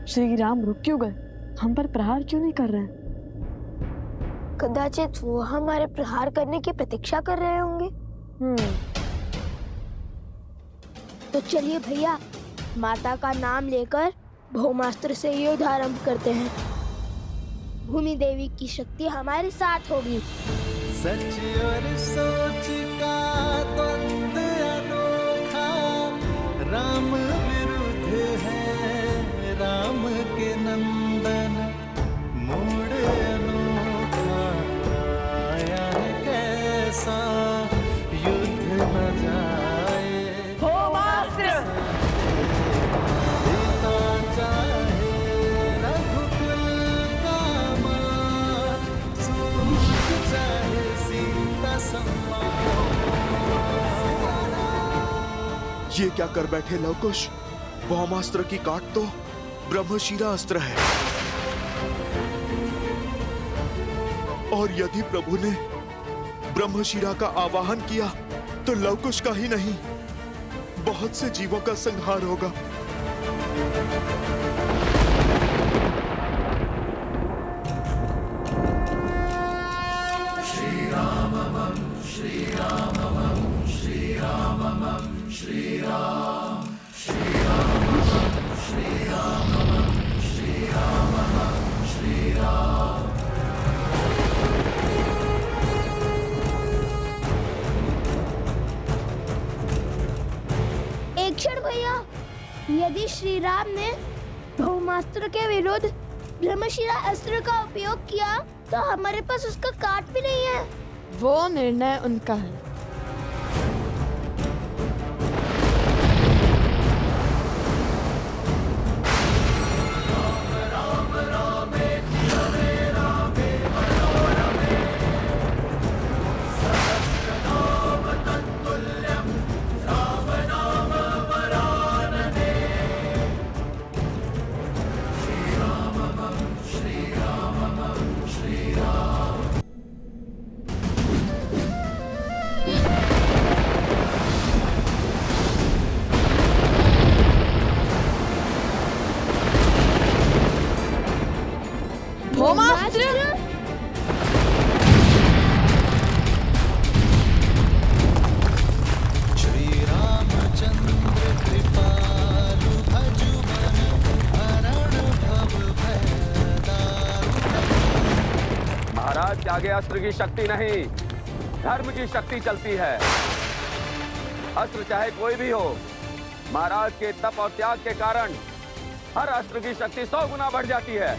श्री राम रुक क्यों गए? हम पर प्रहार क्यों नहीं कर रहे हैं? कदाचित वो हमारे प्रहार करने की प्रतीक्षा कर रहे होंगे। तो चलिए भैया, माता का नाम लेकर भौमास्त्र से युद्ध आरंभ करते हैं। भूमि देवी की शक्ति हमारे साथ होगी। सच और सोच का द्वंद्व अनोखा, राम विरुद्ध है राम के नंदन, मोड़ अनोखा आया है कैसा, युद्ध न जाए भौमास्त्र! पिता चाहे रघुकुल का मान, सूत चाहे सीता सम्मान। ये क्या कर बैठे लवकुश? भौमास्त्र की काट तो ब्रह्मशिरा अस्त्र है, और यदि प्रभु ने ब्रह्मशिरा का आवाहन किया तो लवकुश का ही नहीं, बहुत से जीवों का संहार होगा। एक क्षण भैया, यदि श्री राम ने भौमास्त्र के विरुद्ध ब्रह्मशिरा अस्त्र का उपयोग किया तो हमारे पास उसका काट भी नहीं है। वो निर्णय उनका है। भौमास्त्र! श्री रामचंद्र कृपालु भजुमन, हरण भव भय दारुण। महाराज के आगे अस्त्र की शक्ति नहीं, धर्म की शक्ति चलती है। अस्त्र चाहे कोई भी हो, महाराज के तप और त्याग के कारण हर अस्त्र की शक्ति 100 गुना बढ़ जाती है।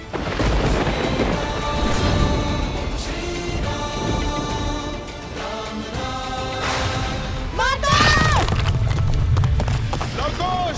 लवकुश!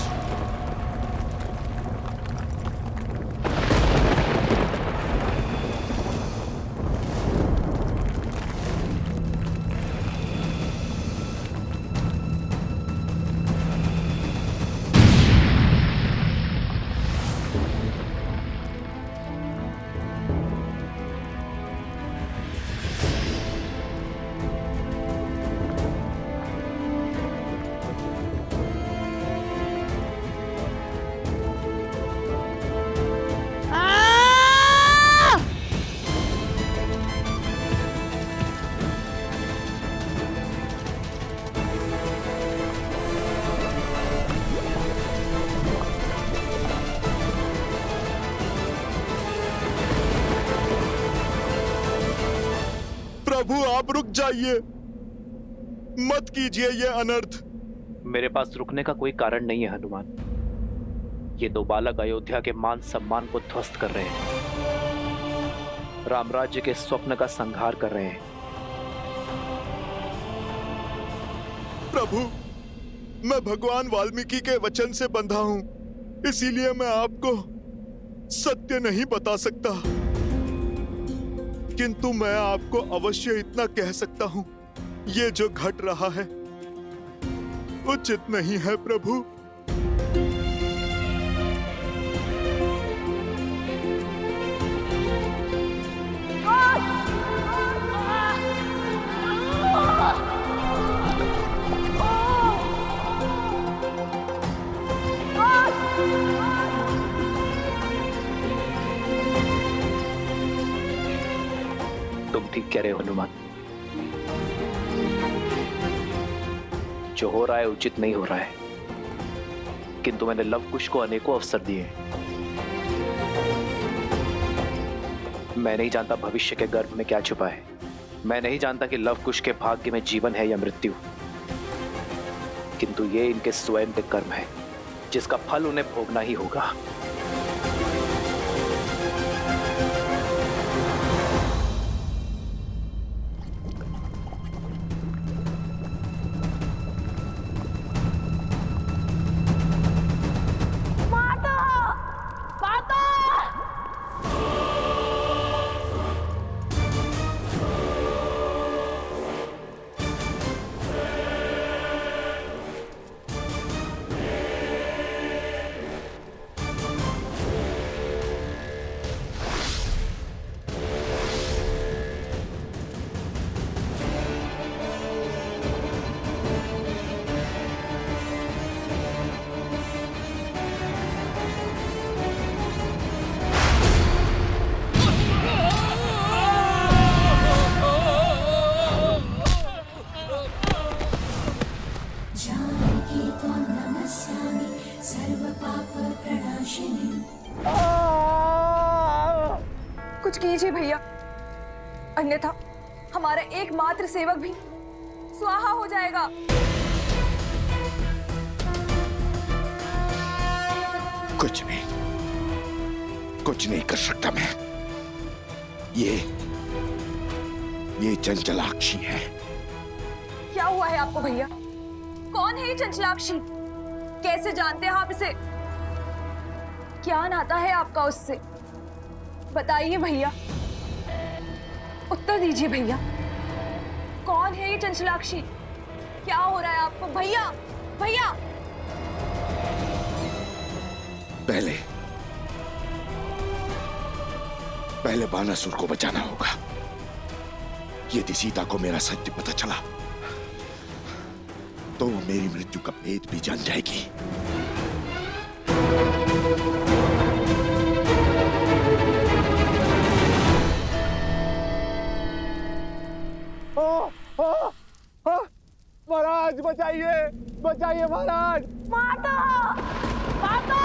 प्रभु आप रुक जाइए, मत कीजिए ये अनर्थ। मेरे पास रुकने का कोई कारण नहीं है हनुमान। ये दो बालक अयोध्या के मान सम्मान को ध्वस्त कर रहे हैं, रामराज्य के स्वप्न का संहार कर रहे हैं। प्रभु, मैं भगवान वाल्मीकि के वचन से बंधा हूं, इसीलिए मैं आपको सत्य नहीं बता सकता, किंतु मैं आपको अवश्य इतना कह सकता हूं, ये जो घट रहा है उचित नहीं है प्रभु। तुम ठीक कह रहे हो हनुमान। जो हो रहा है उचित नहीं हो रहा है, किंतु मैंने लव कुश को अनेकों अवसर दिए हैं। मैं नहीं जानता भविष्य के गर्भ में क्या छुपा है। मैं नहीं जानता कि लव कुश के भाग्य में जीवन है या मृत्यु, किंतु ये इनके स्वयं के कर्म है जिसका फल उन्हें भोगना ही होगा। कुछ कीजिए भैया, अन्यथा हमारा एकमात्र सेवक भी स्वाहा हो जाएगा। कुछ नहीं कर सकता मैं। ये चंचलाक्षी है। क्या हुआ है आपको भैया? कौन है ये चंचलाक्षी? कैसे जानते हैं आप इसे? क्या नाता है आपका उससे? बताइए भैया, उत्तर दीजिए भैया। कौन है ये चंचलाक्षी? क्या हो रहा है आपको भैया? भैया पहले बानासुर को बचाना होगा। यदि सीता को मेरा सत्य पता चला तो वो मेरी मृत्यु का भेद भी जान जाएगी। महाराज बचाइए, बचाइए महाराज। माता! माता!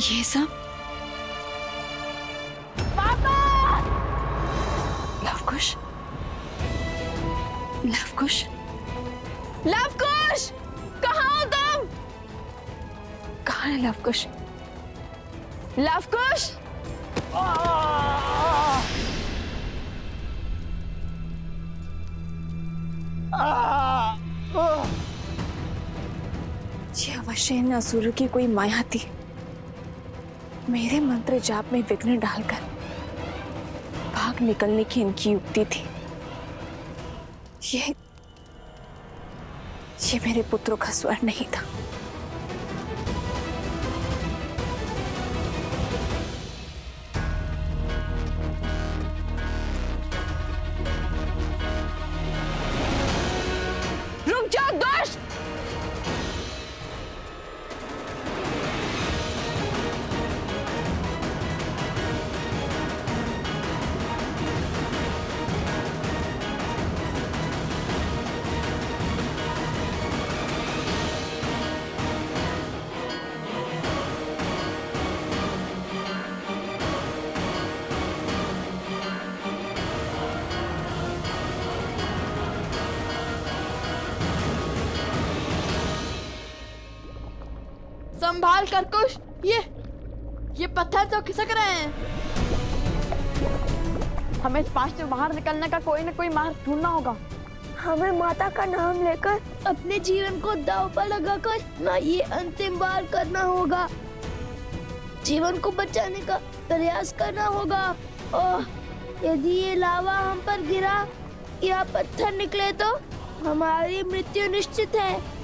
ये सब लवकुश, लवकुश, लवकुश, कहाँ हो तुम? कहाँ है लवकुश? लवकुश, ये अवश्य इन असुरों की कोई माया थी। मेरे मंत्र जाप में विघ्न डालकर भाग निकलने की इनकी युक्ति थी। ये मेरे पुत्रों का स्वर नहीं था। रुक जाओ दुष्ट! संभाल कर कुश, ये पत्थर तो खिसक रहे हैं। हमें इस पास से बाहर निकलने का कोई न कोई मार्ग ढूंढना होगा। हमें माता का नाम लेकर अपने जीवन को दांव पर लगाकर ना ये अंतिम बार करना होगा। जीवन को बचाने का प्रयास करना होगा। और यदि ये लावा हम पर गिरा या पत्थर निकले तो हमारी मृत्यु निश्चित है।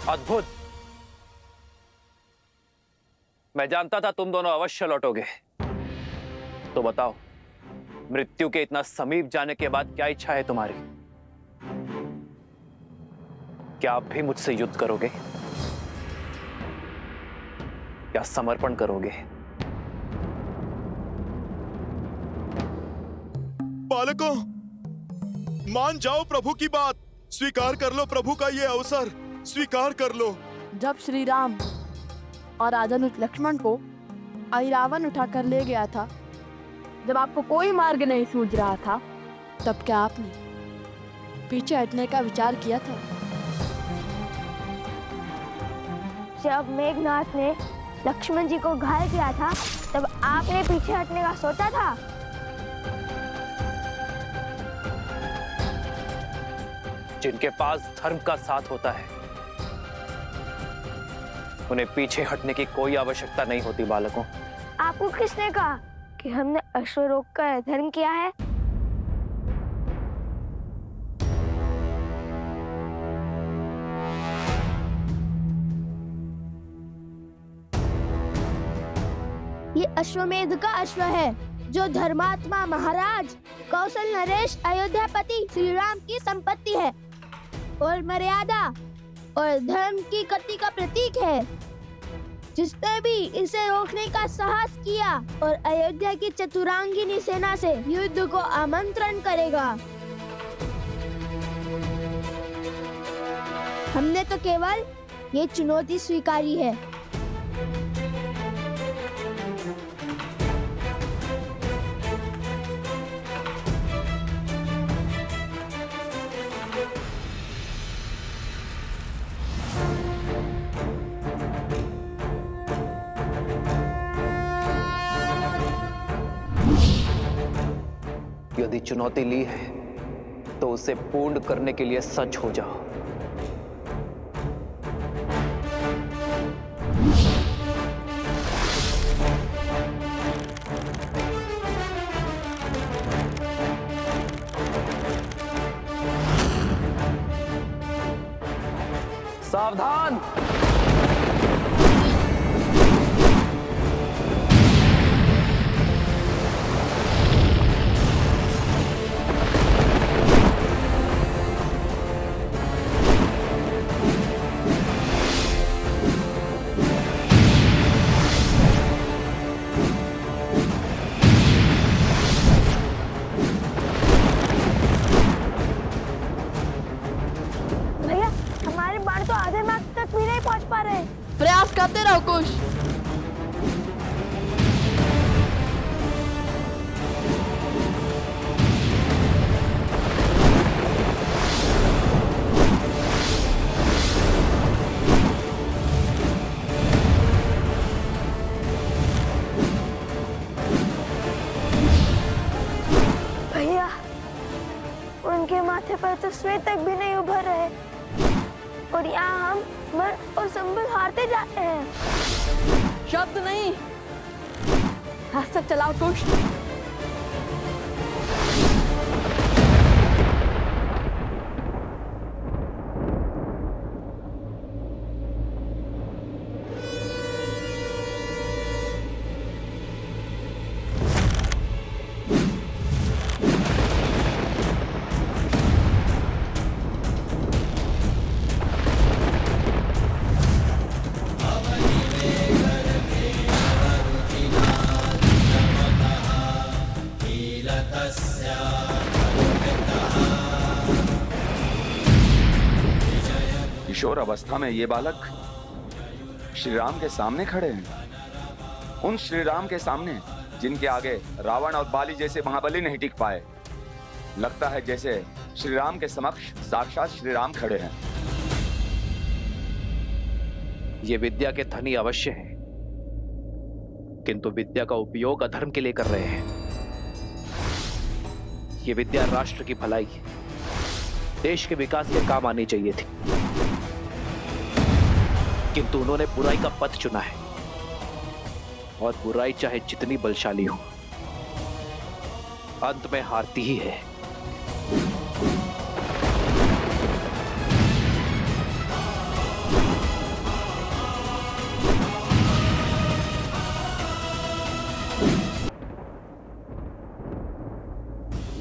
अद्भुत। मैं जानता था तुम दोनों अवश्य लौटोगे। तो बताओ, मृत्यु के इतना समीप जाने के बाद क्या इच्छा है तुम्हारी? क्या आप भी मुझसे युद्ध करोगे? क्या समर्पण करोगे? बालकों, मान जाओ प्रभु की बात। स्वीकार कर लो प्रभु का ये अवसर, स्वीकार कर लो। जब श्री राम और राजानुज लक्ष्मण को अहिरावण उठाकर ले गया था, जब आपको कोई मार्ग नहीं सूझ रहा था, तब क्या आपने पीछे हटने का विचार किया था? जब मेघनाथ ने लक्ष्मण जी को घायल किया था, तब आपने पीछे हटने का सोचा था? जिनके पास धर्म का साथ होता है, उन्हें पीछे हटने की कोई आवश्यकता नहीं होती बालकों। आपको किसने कहा कि हमने अश्वरोग का धर्म किया है? ये अश्वमेध का अश्व है, जो धर्मात्मा महाराज कौशल नरेश अयोध्यापति श्री राम की संपत्ति है और मर्यादा और धर्म की गति का प्रतीक है। जिसने भी इसे रोकने का साहस किया और अयोध्या की चतुरांगिनी सेना से युद्ध को आमंत्रण करेगा, हमने तो केवल ये चुनौती स्वीकारी है। यदि चुनौती ली है तो उसे पूर्ण करने के लिए सच हो जाओ। सावधान! भैया, हमारे बाण तो आधे मार्ग तक भी नहीं पहुंच पा रहे। प्रयास करते रहो कुश। भैया, उनके माथे पर तो श्वेत तक भी नहीं उभर रहे और यहाँ हम मन और संबल हारते जाते हैं। शब्द नहीं, हाथ तक चलाओ कुश। किशोर अवस्था में ये बालक श्री राम के सामने खड़े हैं, उन श्री राम के सामने जिनके आगे रावण और बाली जैसे महाबली नहीं टिक पाए। लगता है जैसे श्री राम के समक्ष साक्षात श्री राम खड़े हैं। ये विद्या के धनी अवश्य हैं, किंतु विद्या का उपयोग अधर्म के लिए कर रहे हैं। ये विद्या राष्ट्र की भलाई, देश के विकास के काम आनी चाहिए थी, किंतु उन्होंने बुराई का पथ चुना है। और बुराई चाहे जितनी बलशाली हो, अंत में हारती ही है।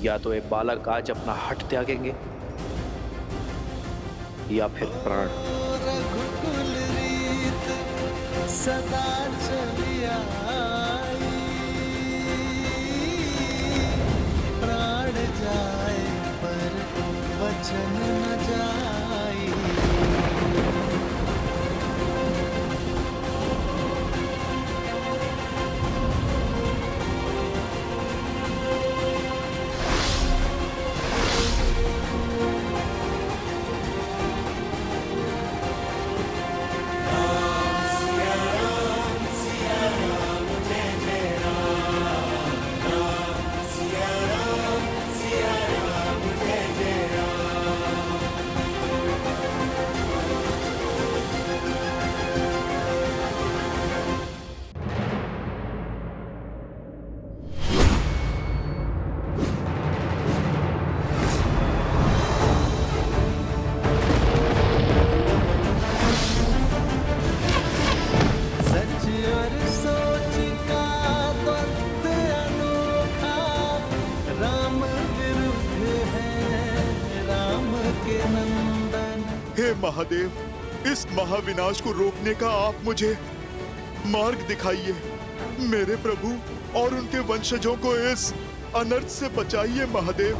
या तो ये बालक आज अपना हट त्यागेंगे या फिर प्राण। रघुकुल रीत सदा चली आई, प्राण जाए पर वचन न जाई। हे महादेव, इस महाविनाश को रोकने का आप मुझे मार्ग दिखाइए। मेरे प्रभु और उनके वंशजों को इस अनर्थ से बचाइए महादेव।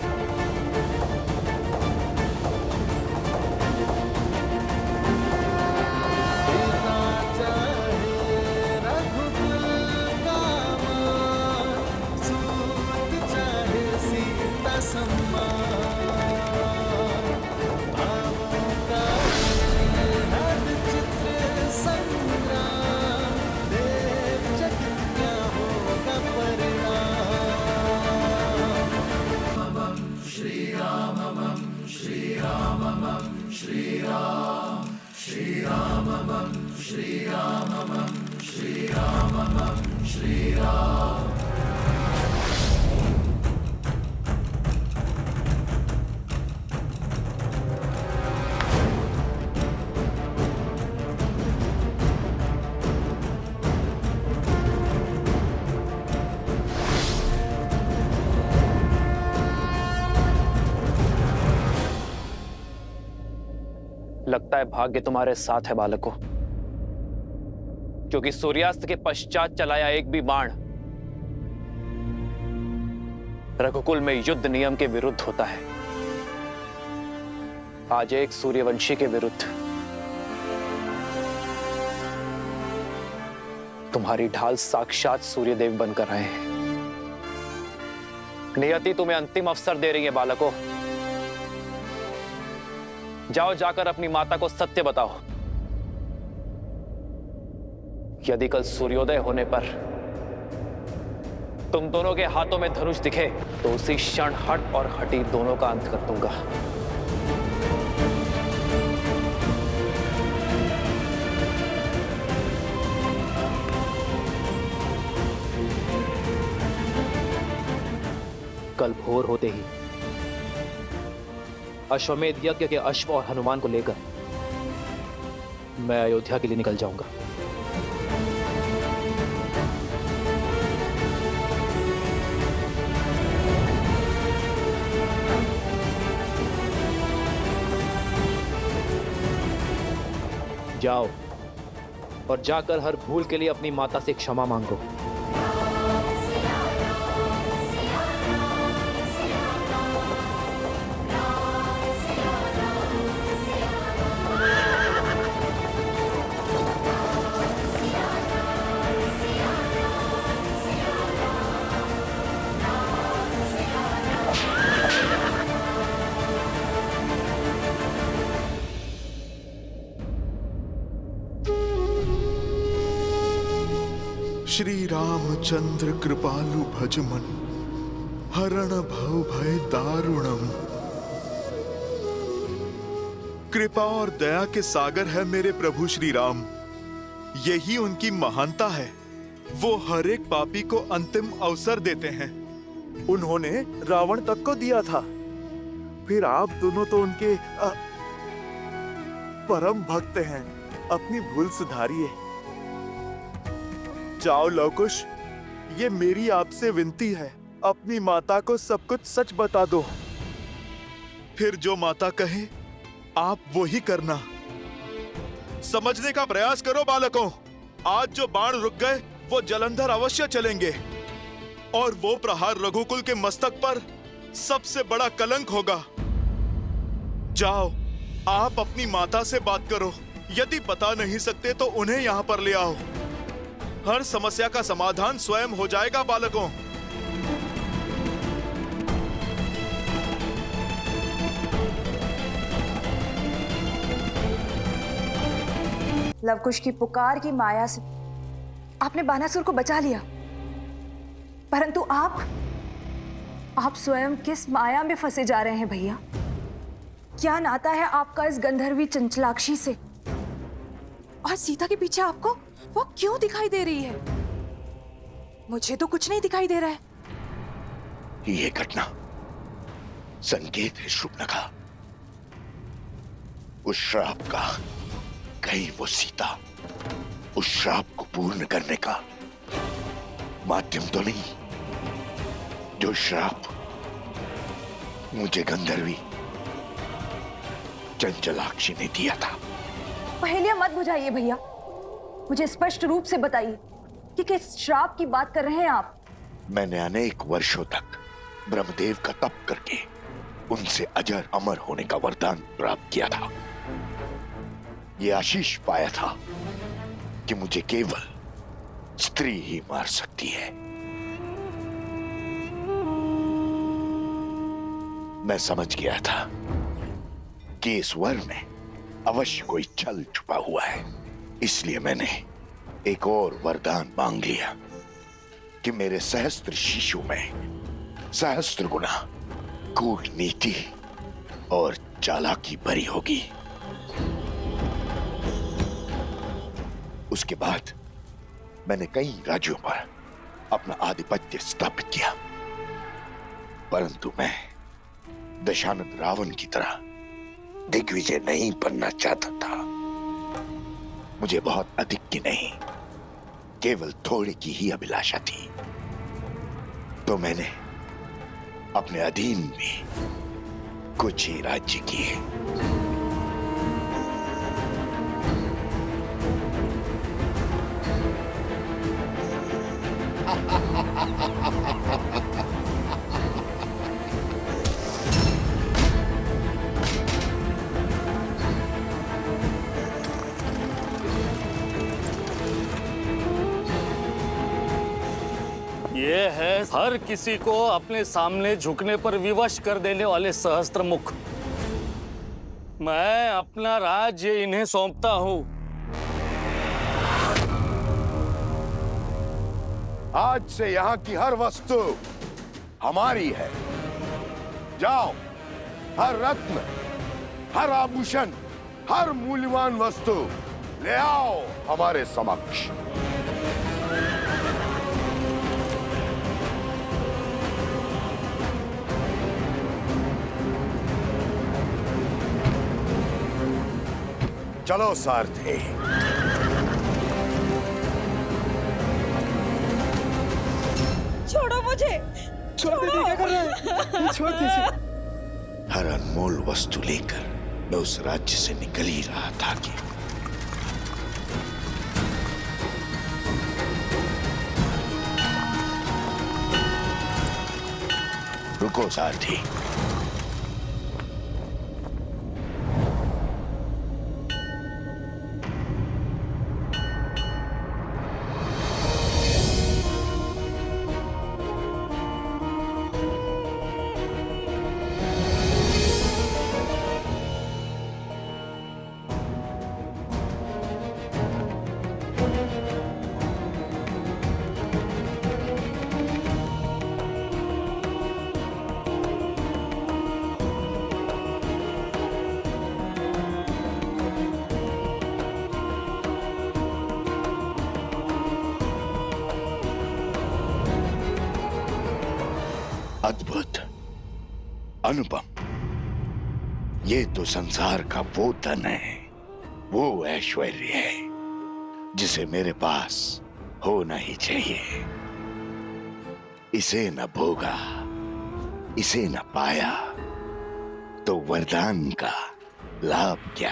लगता है भाग्य तुम्हारे साथ है बालकों, क्योंकि सूर्यास्त के पश्चात चलाया एक भी बाण रघुकुल में युद्ध नियम के विरुद्ध होता है। आज एक सूर्यवंशी के विरुद्ध तुम्हारी ढाल साक्षात सूर्यदेव बनकर आए हैं। नियति तुम्हें अंतिम अवसर दे रही है बालकों। जाओ, जाकर अपनी माता को सत्य बताओ। यदि कल सूर्योदय होने पर तुम दोनों के हाथों में धनुष दिखे तो उसी क्षण हट और हटी दोनों का अंत कर दूंगा। कल भोर होते ही अश्वमेध यज्ञ के अश्व और हनुमान को लेकर मैं अयोध्या के लिए निकल जाऊंगा। जाओ और जाकर हर भूल के लिए अपनी माता से क्षमा मांगो। श्री रामचंद्र कृपालु भजमन, हरण भव भय दारुणम। कृपा और दया के सागर है मेरे प्रभु श्री राम। यही उनकी महानता है। वो हर एक पापी को अंतिम अवसर देते हैं। उन्होंने रावण तक को दिया था, फिर आप दोनों तो उनके परम भक्त हैं। अपनी भूल सुधारिए। जाओ लवकुश, ये मेरी आपसे विनती है। अपनी माता को सब कुछ सच बता दो। फिर जो माता कहे आप वो ही करना। समझने का प्रयास करो बालकों। आज जो बाण रुक गए वो जलंधर अवश्य चलेंगे और वो प्रहार रघुकुल के मस्तक पर सबसे बड़ा कलंक होगा। जाओ, आप अपनी माता से बात करो। यदि बता नहीं सकते तो उन्हें यहाँ पर ले आओ। हर समस्या का समाधान स्वयं हो जाएगा बालकों। लवकुश की पुकार की माया से आपने बानासुर को बचा लिया, परंतु आप स्वयं किस माया में फंसे जा रहे हैं भैया? क्या नाता है आपका इस गंधर्वी चंचलाक्षी से? और सीता के पीछे आपको वो क्यों दिखाई दे रही है? मुझे तो कुछ नहीं दिखाई दे रहा है। ये घटना संकेत है शुभनखा, उस श्राप का। कहीं वो सीता उस श्राप को पूर्ण करने का माध्यम तो नहीं, जो श्राप मुझे गंधर्वी चंचलाक्षी ने दिया था। पहेलियां मत बुझाइए भैया, मुझे स्पष्ट रूप से बताइए कि किस श्राप की बात कर रहे हैं आप? मैंने अनेक वर्षों तक ब्रह्मदेव का तप करके उनसे अजर अमर होने का वरदान प्राप्त किया था। ये आशीष पाया था कि मुझे केवल स्त्री ही मार सकती है। मैं समझ गया था कि इस वर में अवश्य कोई छल छुपा हुआ है, इसलिए मैंने एक और वरदान मांग लिया कि मेरे सहस्त्र शिशु में सहस्त्र गुना कूटनीति और चालाकी भरी होगी। उसके बाद मैंने कई राज्यों पर अपना आधिपत्य स्थापित किया, परंतु मैं दशानंद रावण की तरह दिग्विजय नहीं बनना चाहता था। मुझे बहुत अधिक की नहीं, केवल थोड़े की ही अभिलाषा थी। तो मैंने अपने अधीन में कुछ ही राज्य किए। ये है हर किसी को अपने सामने झुकने पर विवश कर देने वाले सहस्त्र मुख। मैं अपना राज्य इन्हें सौंपता हूं। आज से यहाँ की हर वस्तु हमारी है। जाओ, हर रत्न, हर आभूषण, हर मूल्यवान वस्तु ले आओ हमारे समक्ष। चलो सारथी। छोड़ो मुझे, छोड़ दीजिए, क्या कर रहे हैं? छोड़ दीजिए। हर अनमोल वस्तु लेकर मैं उस राज्य से निकल ही रहा था कि रुको सारथी। अद्भुत, अनुपम, ये तो संसार का वो धन है, वो ऐश्वर्य है जिसे मेरे पास होना ही चाहिए। इसे न भोगा, इसे न पाया तो वरदान का लाभ क्या?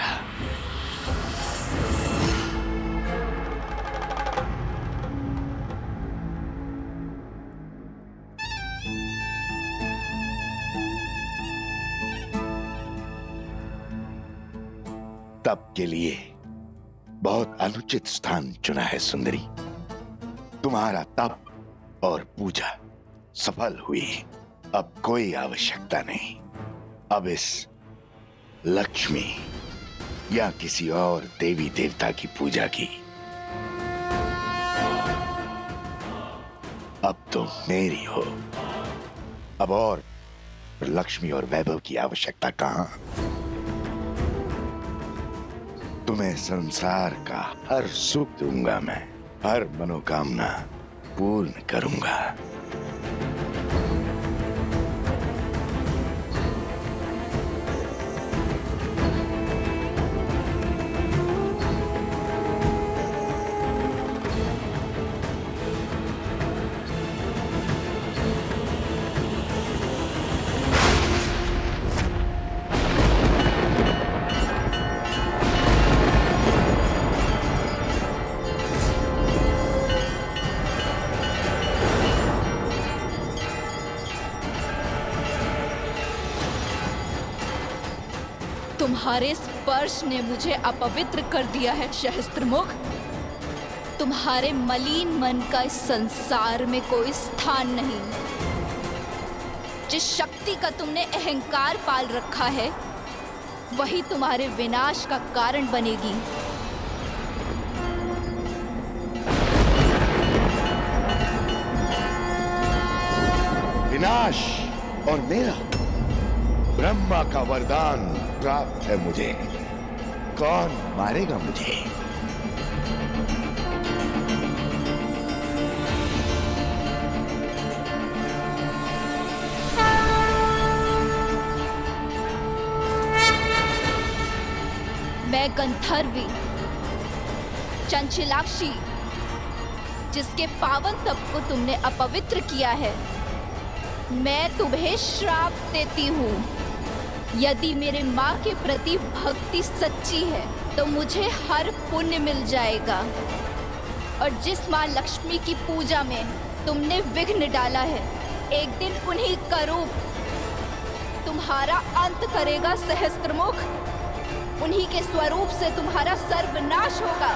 तप के लिए बहुत अनुचित स्थान चुना है सुंदरी। तुम्हारा तप और पूजा सफल हुई। अब कोई आवश्यकता नहीं अब इस लक्ष्मी या किसी और देवी देवता की पूजा की। अब तुम मेरी हो। अब और लक्ष्मी और वैभव की आवश्यकता कहां? तुम्हें संसार का हर सुख दूंगा मैं, हर मनोकामना पूर्ण करूंगा। तुम्हारे स्पर्श ने मुझे अपवित्र कर दिया है सहस्त्रमुख। तुम्हारे मलिन मन का इस संसार में कोई स्थान नहीं। जिस शक्ति का तुमने अहंकार पाल रखा है वही तुम्हारे विनाश का कारण बनेगी। विनाश और मेरा? ब्रह्मा का वरदान प्राप्त है मुझे। कौन मारेगा मुझे? मैं गंधर्वी चंचलाक्षी, जिसके पावन तप को तुमने अपवित्र किया है, मैं तुम्हें श्राप देती हूँ। यदि मेरे माँ के प्रति भक्ति सच्ची है तो मुझे हर पुण्य मिल जाएगा। और जिस माँ लक्ष्मी की पूजा में तुमने विघ्न डाला है, एक दिन उन्हीं का रूप तुम्हारा अंत करेगा सहस्त्रमुख। उन्हीं के स्वरूप से तुम्हारा सर्वनाश होगा।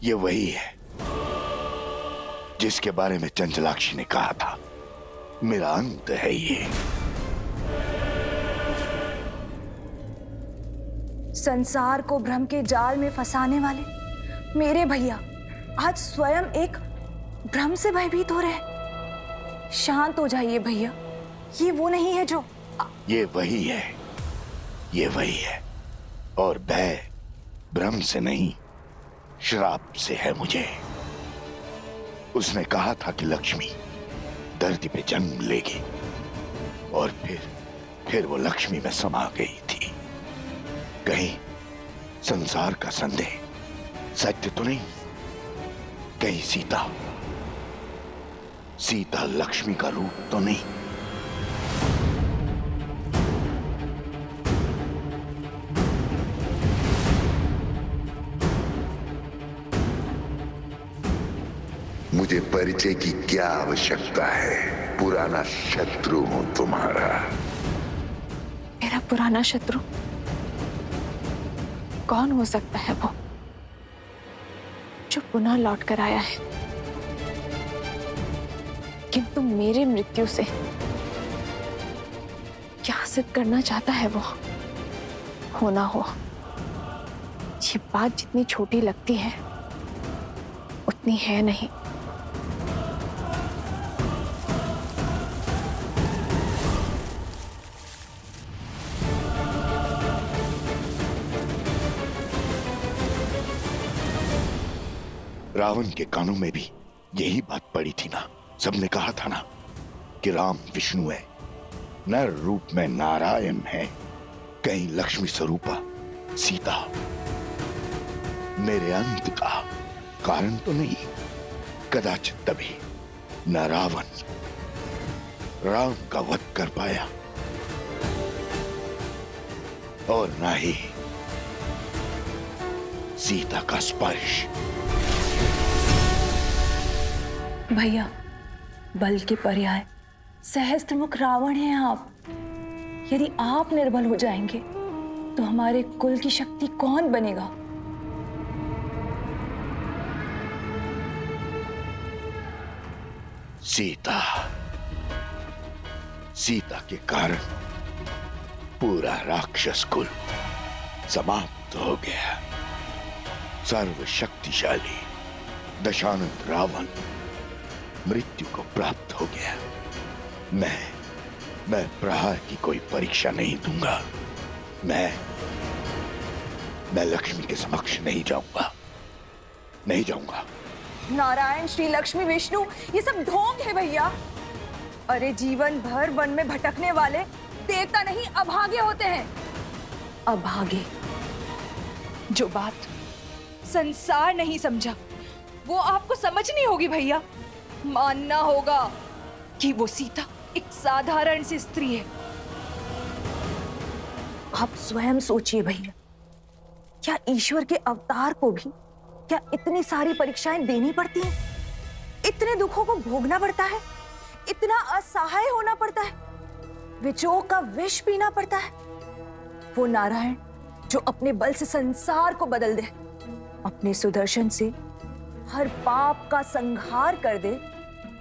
ये वही है जिसके बारे में चंचलाक्षी ने कहा था, मेरा अंत है ये। संसार को भ्रम के जाल में फंसाने वाले मेरे भैया आज स्वयं एक भ्रम से भयभीत हो रहे। शांत हो जाइए भैया, ये वो नहीं है जो। ये वही है, ये वही है। और भय भ्रम से नहीं, श्राप से है मुझे। उसने कहा था कि लक्ष्मी धरती पे जन्म लेगी और फिर वो लक्ष्मी में समा गई थी। कहीं संसार का संदेह सत्य तो नहीं? कहीं सीता लक्ष्मी का रूप तो नहीं? मुझे परिचय की क्या आवश्यकता है? पुराना शत्रु हूं तुम्हारा। मेरा पुराना शत्रु कौन हो सकता है वो जो पुनः लौट कर आया है? किंतु मेरी मृत्यु से क्या सिद्ध करना चाहता है वो? होना हो, ये बात जितनी छोटी लगती है उतनी है नहीं। रावण के कानों में भी यही बात पड़ी थी ना। सबने कहा था ना कि राम विष्णु है, नर रूप में नारायण है, कहीं लक्ष्मी स्वरूपा सीता। मेरे अंत का कारण तो नहीं, कदाचित तभी न रावण राम का वध कर पाया और न ही सीता का स्पर्श। भैया, बल के पर्याय सहस्त्रमुख रावण हैं आप। यदि आप निर्बल हो जाएंगे तो हमारे कुल की शक्ति कौन बनेगा? सीता, सीता के कारण पूरा राक्षस कुल समाप्त हो गया। सर्वशक्तिशाली दशानंद रावण मृत्यु को प्राप्त हो गया। मैं प्रहार की कोई परीक्षा नहीं दूंगा। मैं लक्ष्मी के समक्ष नहीं जाऊंगा। नारायण, श्री लक्ष्मी, विष्णु, ये सब ढोंग है भैया। अरे जीवन भर वन में भटकने वाले देवता नहीं, अभागे होते हैं। अभागे। जो बात संसार नहीं समझा वो आपको समझनी होगी भैया। मानना होगा कि वो सीता एक साधारण सी स्त्री है। आप स्वयं सोचिए भैया, क्या ईश्वर के अवतार को भी क्या इतनी सारी परीक्षाएं देनी पड़ती हैं? इतने दुखों को भोगना पड़ता है, इतना असहाय होना पड़ता है, विजोग का विष पीना पड़ता है। वो नारायण जो अपने बल से संसार को बदल दे, अपने सुदर्शन से हर पाप का संहार कर दे,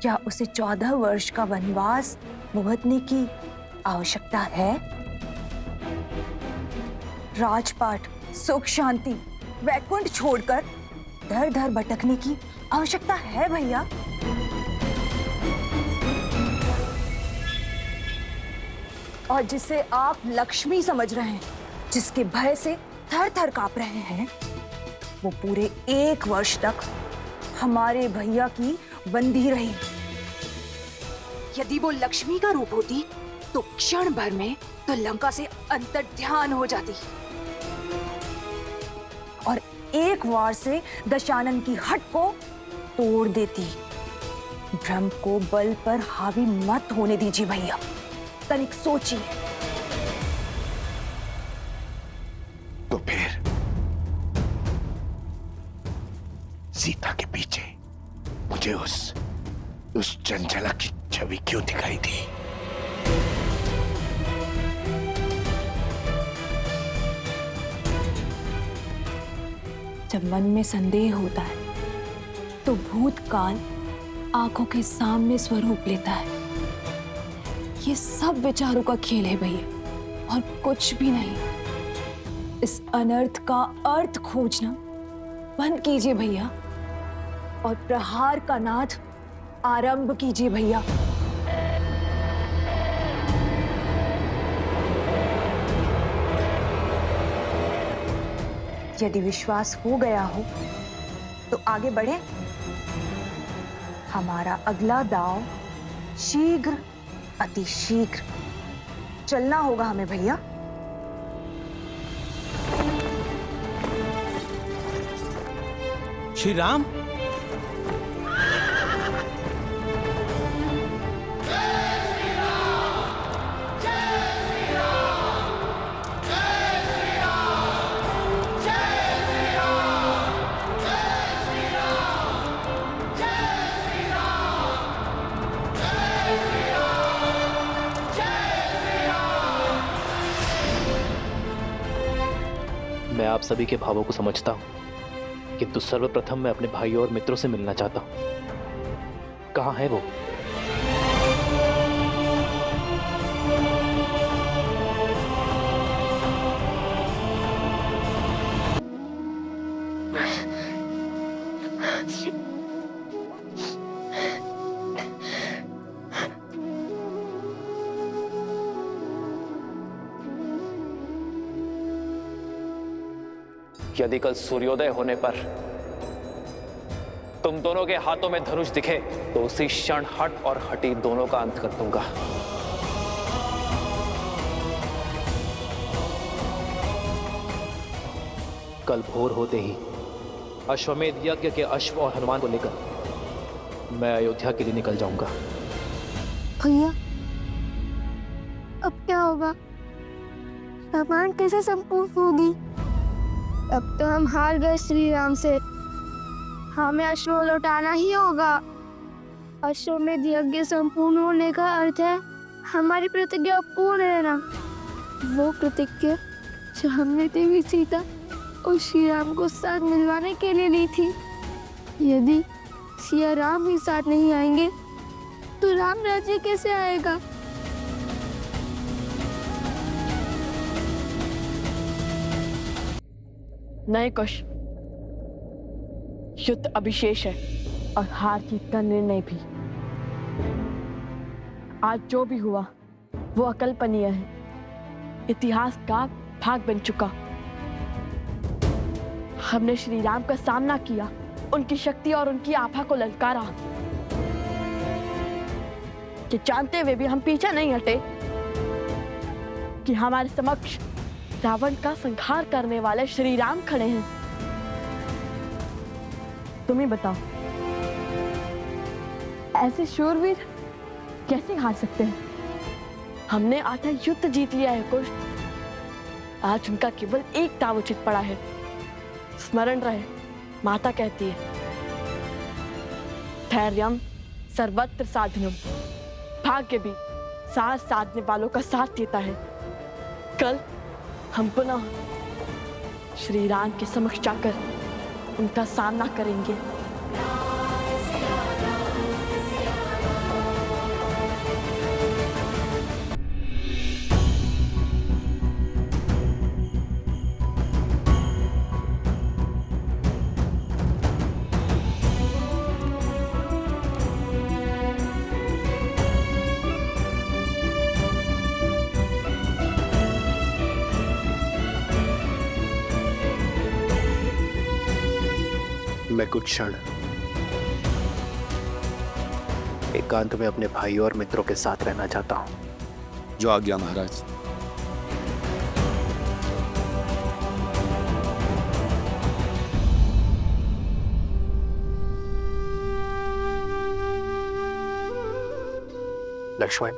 क्या उसे 14 वर्ष का वनवास भुगतने की आवश्यकता है? राजपाट, सुख शांति, वैकुंठ छोड़कर दर दर भटकने की आवश्यकता है भैया? और जिसे आप लक्ष्मी समझ रहे हैं, जिसके भय से थर थर कांप रहे हैं, वो पूरे 1 वर्ष तक हमारे भैया की बंदी रही। यदि वो लक्ष्मी का रूप होती तो क्षण भर में तो लंका से अंतर्ध्यान हो जाती और 1 वार से दशानन की हट को तोड़ देती। भ्रम को बल पर हावी मत होने दीजिए भैया, तनिक सोचिए। तो फिर सीता के पीछे मुझे उस चंचला की छवि क्यों दिखाई दी? जब मन में संदेह होता है तो भूतकाल आंखों के सामने स्वरूप लेता है। ये सब विचारों का खेल है भैया, और कुछ भी नहीं। इस अनर्थ का अर्थ खोजना बंद कीजिए भैया, और प्रहार का नाद आरंभ कीजिए भैया। यदि विश्वास हो गया हो तो आगे बढ़े। हमारा अगला दांव शीघ्र, अति शीघ्र चलना होगा हमें भैया। श्री राम, मैं आप सभी के भावों को समझता हूं, किंतु सर्वप्रथम मैं अपने भाइयों और मित्रों से मिलना चाहता हूं। कहां है वो? यदि कल सूर्योदय होने पर तुम दोनों के हाथों में धनुष दिखे तो उसी क्षण हट और हटी दोनों का अंत कर दूंगा। कल भोर होते ही अश्वमेध यज्ञ के अश्व और हनुमान को लेकर मैं अयोध्या के लिए निकल जाऊंगा। भैया, अब क्या होगा? रामायण कैसे संपूर्ण होगी? अब तो हम हार गए श्री राम से। हमें अश्व लौटाना ही होगा। अश्वमेध यज्ञ संपूर्ण होने का अर्थ है हमारी प्रतिज्ञा पूर्ण रहना। वो प्रतिज्ञा जो हमने देवी सीता और श्री राम को साथ मिलवाने के लिए ली थी। यदि सिया राम ही साथ नहीं आएंगे तो राम राज्य कैसे आएगा? नहीं कुश, युद्ध अभिशेष है और हार जीत का निर्णय भी। आज जो भी हुआ वो अकल्पनीय है, इतिहास का भाग बन चुका। हमने श्री राम का सामना किया, उनकी शक्ति और उनकी आभा को ललकारा। कि जानते हुए भी हम पीछे नहीं हटे कि हमारे समक्ष रावण का संहार करने वाले श्री राम खड़े हैं। तुम ही बताओ, ऐसे शूरवीर कैसे हार सकते हैं? हमने आधा युद्ध जीत लिया है कुश। आज उनका केवल एक दाव उचित पड़ा है। स्मरण रहे, माता कहती है, धैर्यम सर्वत्र साधनम। भाग्य भी साथ साधने वालों का साथ देता है। कल हम पुनः श्री राम के समक्ष जाकर उनका सामना करेंगे। मैं कुछ क्षण एकांत में अपने भाइयों और मित्रों के साथ रहना चाहता हूं। जो आज्ञा महाराज। लक्ष्मण,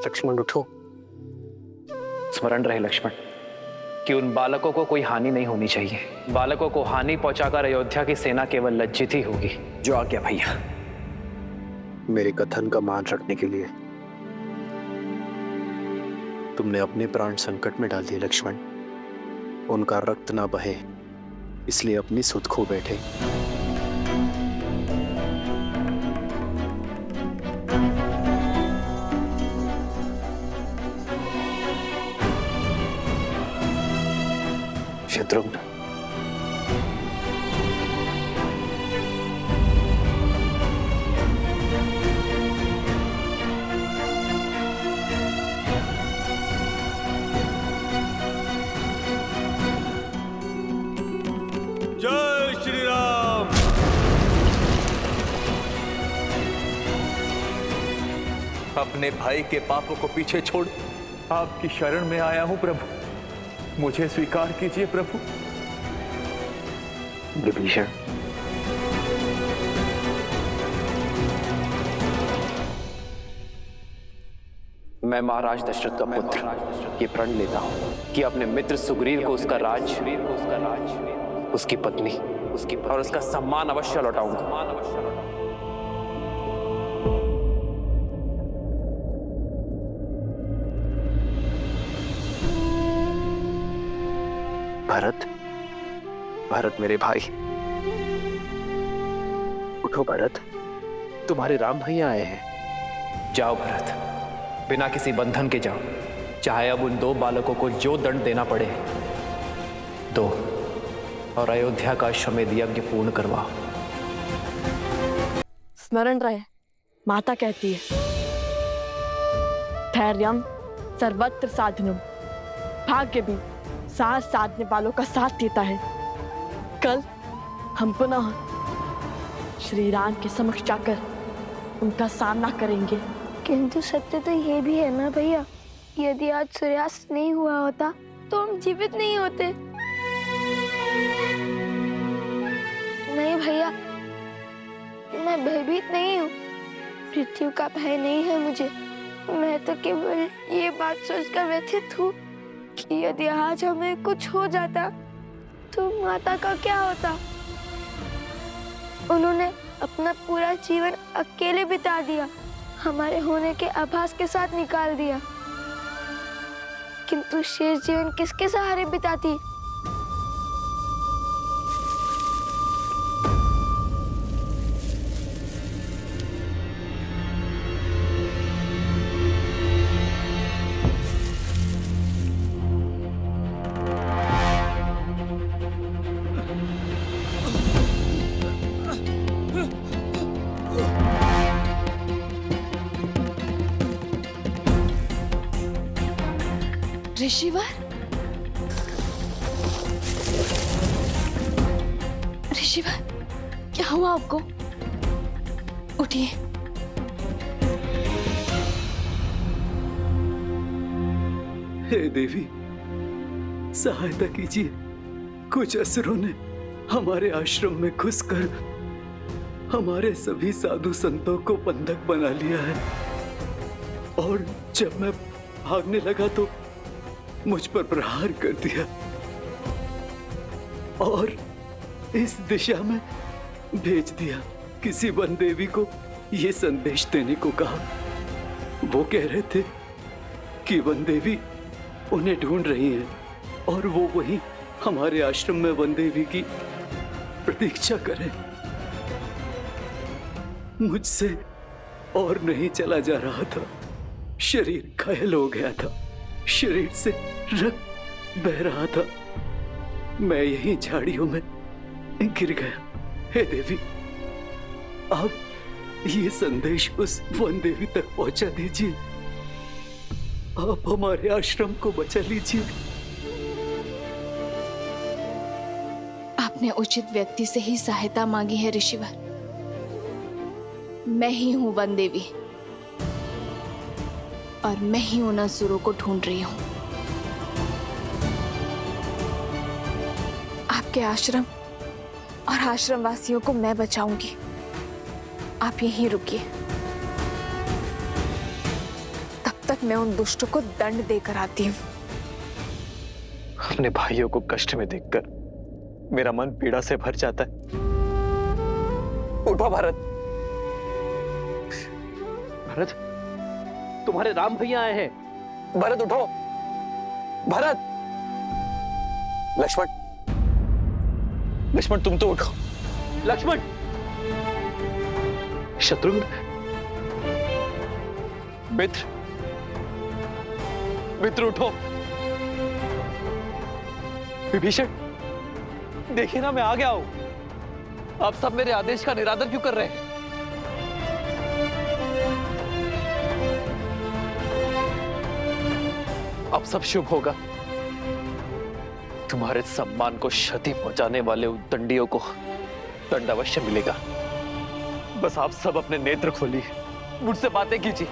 लक्ष्मण उठो। स्मरण रहे लक्ष्मण कि उन बालकों को कोई हानि नहीं होनी चाहिए। बालकों को हानि पहुंचाकर अयोध्या की सेना केवल लज्जित ही होगी। जो आज्ञा भैया। मेरे कथन का मान रखने के लिए तुमने अपने प्राण संकट में डाल दिए लक्ष्मण। उनका रक्त ना बहे इसलिए अपनी सुध खो बैठे। शत्रुघ्न, जय श्री राम। अपने भाई के पापों को पीछे छोड़ आपकी शरण में आया हूं प्रभु। मुझे स्वीकार कीजिए प्रभु। विभीषण, मैं महाराज दशरथ का पुत्र ये प्रण लेता हूं कि अपने मित्र सुग्रीव को उसका राज, उसकी पत्नी, और उसका सम्मान अवश्य लौटाऊंगा। भरत, भरत मेरे भाई, उठो भरत, तुम्हारे राम भैया आए हैं। जाओ भरत, बिना किसी बंधन के जाओ। चाहे अब उन दो बालकों को जो दंड देना पड़े दो, और अयोध्या का अश्वमेध यज्ञ पूर्ण करवाओ। स्मरण रहे, माता कहती है, धैर्यम सर्वत्र साधनम। भाग्य भी साथ साधने वालों का साथ देता है। कल हम पुनः श्री राम के समक्ष जाकर उनका सामना करेंगे। किंतु सत्य तो ये भी है ना भैया, यदि आज सूर्यास्त नहीं हुआ होता तो हम जीवित नहीं होते। नहीं भैया, मैं भयभीत नहीं हूँ, मृत्यु का भय नहीं है मुझे। मैं तो केवल ये बात सोचकर व्यथित हूँ कि यदि आज हमें कुछ हो जाता तो माता का क्या होता। उन्होंने अपना पूरा जीवन अकेले बिता दिया, हमारे होने के आभास के साथ निकाल दिया, किंतु शेष जीवन किसके सहारे बिताती। ऋषिवर, ऋषिवर, क्या हुआ आपको? उठिए। हे देवी, सहायता कीजिए। कुछ असुरों ने हमारे आश्रम में घुसकर हमारे सभी साधु संतों को बंधक बना लिया है, और जब मैं भागने लगा तो मुझ पर प्रहार कर दिया और इस दिशा में भेज दिया। किसी वन देवी को यह संदेश देने को कहा। वो कह रहे थे कि वन देवी उन्हें ढूंढ रही हैं और वो वहीं हमारे आश्रम में वन देवी की प्रतीक्षा करें। मुझसे और नहीं चला जा रहा था, शरीर घायल हो गया था, शरीर से रक्त बह रहा था, मैं यहीं झाड़ियों में गिर गया। हे देवी, आप ये संदेश उस वन देवी तक पहुंचा दीजिए। आप हमारे आश्रम को बचा लीजिए। आपने उचित व्यक्ति से ही सहायता मांगी है ऋषिवर। मैं ही हूं वन देवी और मैं ही उन असुरों को ढूंढ रही हूं। आपके आश्रम और आश्रम वासियों को मैं बचाऊंगी। आप यहीं रुकिए, तब तक मैं उन दुष्टों को दंड देकर आती हूं। अपने भाइयों को कष्ट में देखकर मेरा मन पीड़ा से भर जाता है। उठो भरत। भरत, तुम्हारे राम भैया आए हैं। भरत उठो। भरत। लक्ष्मण, लक्ष्मण तुम तो उठो। लक्ष्मण। शत्रुघ्न। मित्र, मित्र उठो। विभीषण, देखिए ना, मैं आ गया हूं। आप सब मेरे आदेश का निरादर क्यों कर रहे हैं? अब सब शुभ होगा। तुम्हारे सम्मान को क्षति पहुंचाने वाले उद्दंडियों को दंड अवश्य मिलेगा। बस आप सब अपने नेत्र खोलिए, मुझसे बातें कीजिए।